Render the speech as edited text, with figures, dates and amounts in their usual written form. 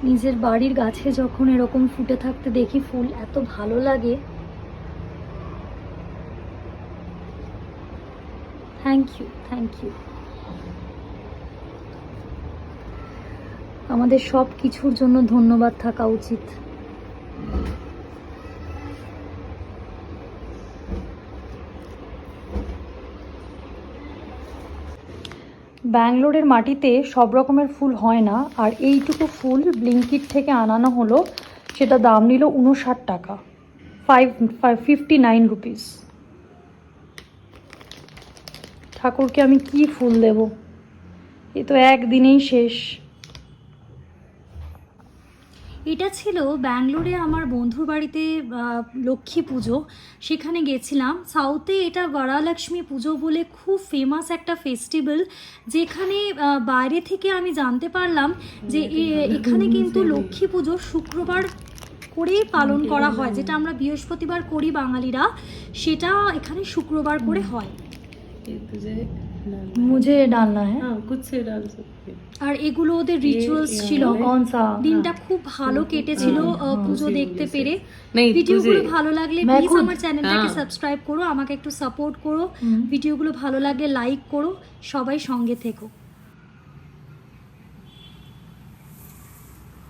নিজের বাড়ির গাছে যখন এরকম ফুটে থাকতে দেখি ফুল, এত ভালো লাগে। Thank you, thank you. আমাদের সব কিছুর জন্য ধন্যবাদ থাকা উচিত। ব্যাঙ্গালোরের মাটিতে সব রকমের ফুল হয় না, আর এইটুকু ফুল ব্লিঙ্কিট থেকে আনানো হলো, সেটা দাম নিল 59 টাকা, 59 রুপিস। ঠাকুরকে আমি কি ফুল দেব, এ তো একদিনেই শেষ। এটা ছিল ব্যাঙ্গালোরে আমার বন্ধুর বাড়িতে লক্ষ্মী পুজো, সেখানে গেছিলাম। সাউথে এটা বরালক্ষ্মী পুজো বলে খুব ফেমাস একটা ফেস্টিভ্যাল, যেখানে বাইরে থেকে আমি জানতে পারলাম যে এখানে কিন্তু লক্ষ্মী পুজো শুক্রবার করেই পালন করা হয়, যেটা আমরা বৃহস্পতিবার করি বাঙালিরা, সেটা এখানে শুক্রবার করে হয়। মুঝে ডালনা হ্যাঁ, कुछ से डाल सकते हैं। আর এগুলো ওদের রিচুয়ালস ছিল। দিনটা খুব ভালো কেটেছিল পুজো দেখতে পেরে। ভিডিওগুলো ভালো লাগলে প্লিজ আমার চ্যানেলটাকে সাবস্ক্রাইব করো, আমাকে একটু সাপোর্ট করো। ভিডিওগুলো ভালো লাগলে লাইক করো, সবাই সঙ্গে থেকো।